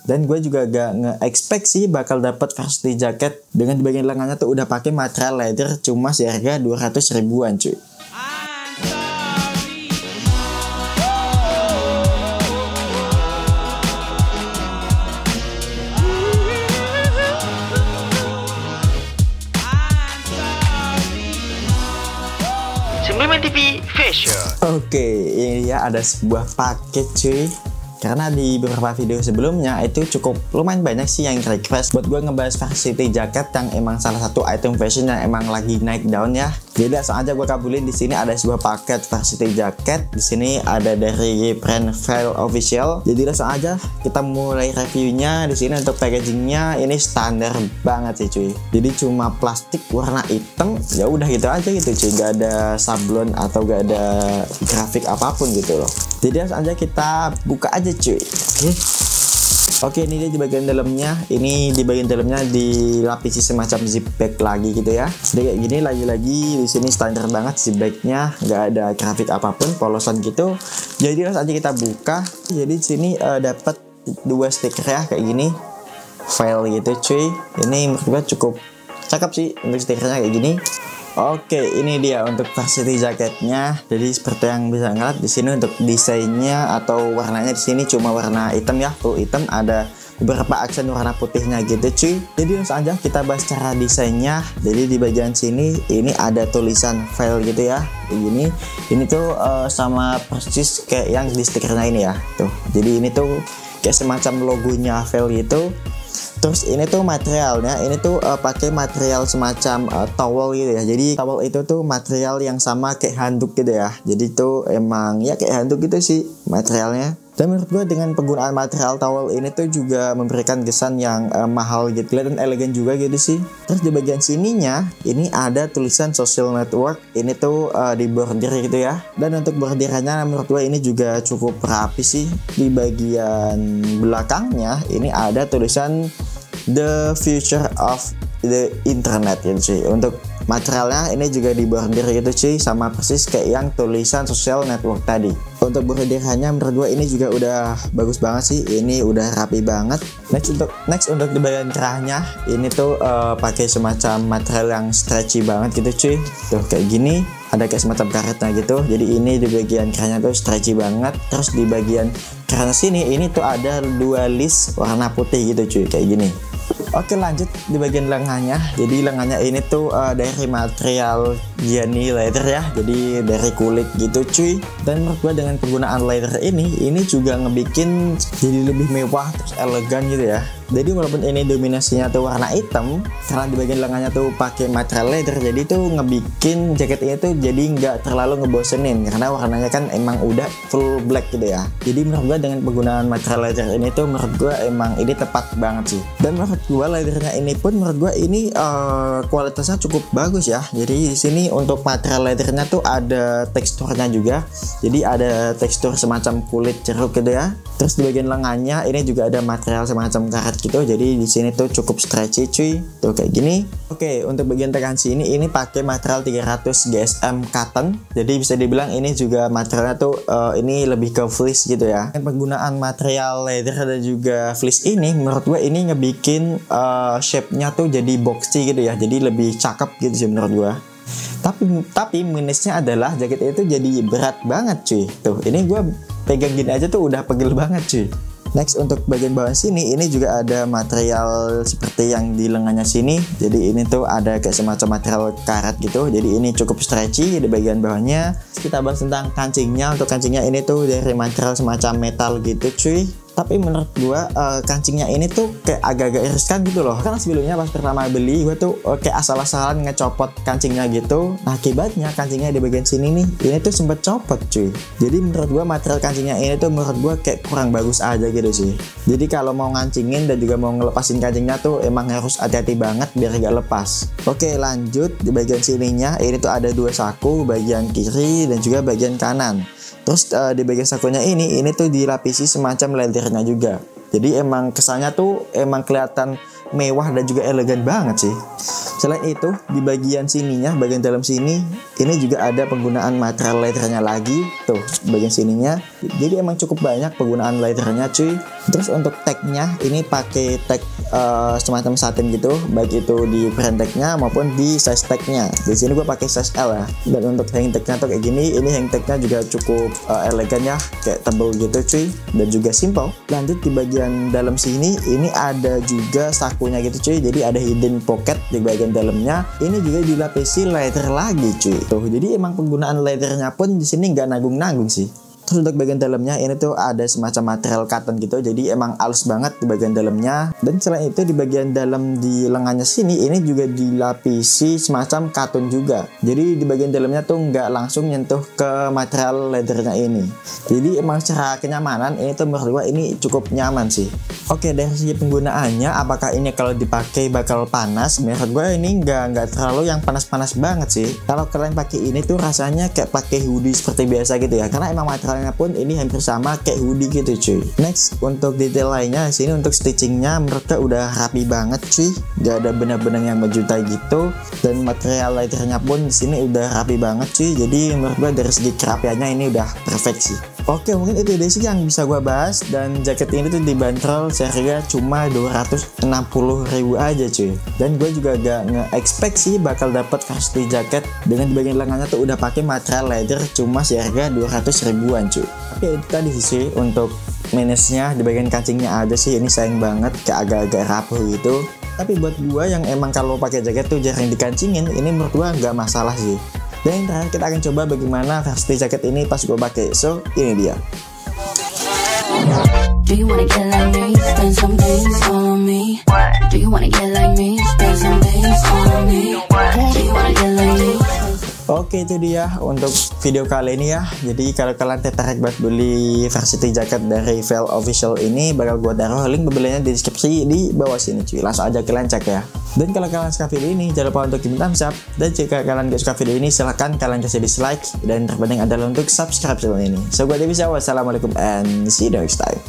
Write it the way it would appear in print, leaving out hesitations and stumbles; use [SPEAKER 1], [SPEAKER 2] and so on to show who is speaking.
[SPEAKER 1] Dan gue juga gak nge-expect sih bakal dapat varsity jacket dengan di bagian lengannya tuh udah pakai material leather cuma seharga 200 ribuan cuy.
[SPEAKER 2] TV Fashion.
[SPEAKER 1] Oke, ini ya ada sebuah paket cuy. Karena di beberapa video sebelumnya itu cukup lumayan banyak sih yang request buat gue ngebahas varsity jacket yang emang salah satu item fashion yang emang lagi naik daun ya. Jadi langsung aja gue kabulin. Di sini ada sebuah paket varsity jacket. Di sini ada dari brand Veil Official. Jadi langsung aja kita mulai reviewnya. Di sini untuk packagingnya ini standar banget sih cuy. Jadi cuma plastik warna hitam. Ya udah gitu aja gitu cuy. Gak ada sablon atau gak ada grafik apapun gitu loh. Jadi langsung aja kita buka aja cuy. Oke, ini dia di bagian dalamnya. Ini di bagian dalamnya dilapisi semacam zip bag lagi gitu ya. Jadi kayak gini lagi-lagi di sini standar banget zip bagnya, nggak ada grafik apapun, polosan gitu. Jadi langsung aja kita buka. Jadi di sini dapat 2 stiker ya kayak gini, file gitu cuy. Ini menurut gue cukup cakep sih untuk stikernya kayak gini. Oke, ini dia untuk varsity jaketnya. Jadi seperti yang bisa ngeliat di sini untuk desainnya atau warnanya di sini cuma warna hitam ya, full hitam. Ada beberapa aksen warna putihnya gitu cuy. Jadi langsung aja kita bahas cara desainnya. Jadi di bagian sini ini ada tulisan file gitu ya, kayak gini. Ini tuh sama persis kayak yang di stikernya ini ya. Tuh. Jadi ini tuh kayak semacam logonya file gitu. Terus ini tuh materialnya, ini tuh pakai material semacam towel gitu ya. Jadi towel itu tuh material yang sama kayak handuk gitu ya. Jadi tuh emang ya kayak handuk gitu sih materialnya. Dan menurut gue dengan penggunaan material towel ini tuh juga memberikan kesan yang mahal gitu, kelihatan elegan juga gitu sih. Terus di bagian sininya ini ada tulisan social network. Ini tuh di bordir gitu ya. Dan untuk bordirannya menurut gue ini juga cukup rapi sih. Di bagian belakangnya ini ada tulisan The Future of the Internet gitu cuy. Untuk materialnya ini juga di bordir gitu cuy, sama persis kayak yang tulisan social network tadi. Untuk bordirannya menurut gue ini juga udah bagus banget sih. Ini udah rapi banget. Next untuk di bagian kerahnya ini tuh pakai semacam material yang stretchy banget gitu cuy. Tuh kayak gini, ada kayak semacam karetnya gitu. Jadi ini di bagian kerahnya tuh stretchy banget. Terus di bagian kerahnya sini ini tuh ada 2 list warna putih gitu cuy, kayak gini. Oke, lanjut di bagian lengannya. Jadi lengannya ini tuh dari material Gianni leather ya. Jadi dari kulit gitu cuy. Dan menurut gue dengan penggunaan leather ini juga ngebikin jadi lebih mewah terus elegan gitu ya. Jadi walaupun ini dominasinya tuh warna hitam, karena di bagian lengannya tuh pakai material leather, jadi tuh ngebikin jaket ini tuh jadi nggak terlalu ngebosenin karena warnanya kan emang udah full black gitu ya. Jadi menurut gue dengan penggunaan material leather ini tuh menurut gue emang ini tepat banget sih. Dan menurut gue leathernya ini pun menurut gue ini kualitasnya cukup bagus ya. Jadi di sini untuk material leathernya tuh ada teksturnya juga. Jadi ada tekstur semacam kulit jeruk gitu ya. Terus di bagian lengannya ini juga ada material semacam karet gitu. Jadi di sini tuh cukup stretchy cuy. Tuh kayak gini. Oke, untuk bagian tekan sini ini pakai material 300 GSM cotton. Jadi bisa dibilang ini juga materialnya tuh ini lebih ke fleece gitu ya. Dan penggunaan material leather dan juga fleece ini menurut gue ini ngebikin shape-nya tuh jadi boxy gitu ya. Jadi lebih cakep gitu sih menurut gue. Tapi minusnya adalah jaket itu jadi berat banget cuy. Tuh, ini gue pegang gini aja tuh udah pegel banget cuy. Next untuk bagian bawah sini ini juga ada material seperti yang di lengannya sini. Jadi ini tuh ada kayak semacam material karet gitu. Jadi ini cukup stretchy di bagian bawahnya. Kita bahas tentang kancingnya. Untuk kancingnya ini tuh dari material semacam metal gitu cuy. Tapi menurut gua kancingnya ini tuh kayak agak-agak riskan gitu loh. Karena sebelumnya pas pertama beli gua tuh kayak asal-asalan ngecopot kancingnya gitu. Nah akibatnya kancingnya di bagian sini nih ini tuh sempet copot cuy. Jadi menurut gua material kancingnya ini tuh menurut gua kayak kurang bagus aja gitu sih. Jadi kalau mau ngancingin dan juga mau ngelepasin kancingnya tuh emang harus hati-hati banget biar gak lepas. Oke, lanjut di bagian sininya ini tuh ada 2 saku, bagian kiri dan juga bagian kanan. Terus di bagian sakunya ini tuh dilapisi semacam leathernya juga. Jadi emang kesannya tuh emang kelihatan mewah dan juga elegan banget sih. Selain itu, di bagian sininya, bagian dalam sini, ini juga ada penggunaan material leathernya lagi. Tuh, bagian sininya. Jadi emang cukup banyak penggunaan leathernya cuy. Terus untuk tagnya, ini pakai tag semacam satin gitu, baik itu di brand tagnya maupun di size tagnya. Di sini gue pakai size L ya. Dan untuk hang tagnya tuh kayak gini, ini hang tagnya juga cukup elegan ya, kayak tebel gitu cuy, dan juga simple. Lanjut di bagian dalam sini, ini ada juga sakunya gitu cuy. Jadi ada hidden pocket di bagian dalamnya. Ini juga dilapisi leather lagi cuy. Tuh, jadi emang penggunaan leathernya pun di sini nggak nanggung-nanggung sih. Terus untuk bagian dalamnya ini tuh ada semacam material cotton gitu, jadi emang halus banget di bagian dalamnya. Dan selain itu di bagian dalam di lengannya sini ini juga dilapisi semacam cotton juga. Jadi di bagian dalamnya tuh nggak langsung nyentuh ke material leathernya ini. Jadi emang secara kenyamanan ini tuh menurut gua ini cukup nyaman sih. Oke, dari segi penggunaannya, apakah ini kalau dipakai bakal panas? Menurut gue ini nggak terlalu yang panas-panas banget sih. Kalau kalian pakai ini tuh rasanya kayak pakai hoodie seperti biasa gitu ya. Karena emang materialnya pun ini hampir sama kayak hoodie gitu cuy. Next, untuk detail lainnya di sini untuk stitchingnya menurut gue udah rapi banget cuy. Gak ada benang-benang yang menjutai gitu. Dan material leathernya pun di sini udah rapi banget cuy. Jadi menurut gue dari segi kerapiannya ini udah perfect sih. Oke, mungkin itu deh sih yang bisa gue bahas. Dan jaket ini tuh dibanderol seharga cuma 260.000 aja cuy. Dan gue juga gak nge-expect sih bakal dapat varsity jaket dengan di bagian lengannya tuh udah pakai material leather cuma seharga 200 ribuan cuy. Oke, itu tadi sih untuk minusnya. Di bagian kancingnya ada sih, ini sayang banget kayak agak-agak rapuh gitu. Tapi buat gue yang emang kalau pakai jaket tuh jarang dikancingin, ini menurut gue gak masalah sih. Dan yang terakhir kita akan coba bagaimana varsity jaket ini pas gue pakai. So, ini dia.
[SPEAKER 3] Do you wanna get like me? Spend some days on me. Do you wanna get like me? Spend some days on me. Do you wanna get like me?
[SPEAKER 1] Oke, itu dia untuk video kali ini ya. Jadi kalau kalian tertarik buat beli varsity jaket dari Veil Official ini, bakal gue taruh link pembeliannya di deskripsi di bawah sini cuy. Langsung aja kalian cek ya. Dan kalau kalian suka video ini, jangan lupa untuk di thumbs up. Dan jika kalian gak suka video ini, silahkan kalian kasih dislike. Dan terpenting adalah untuk subscribe channel ini. So gue Dewi, wassalamualaikum and see you next time.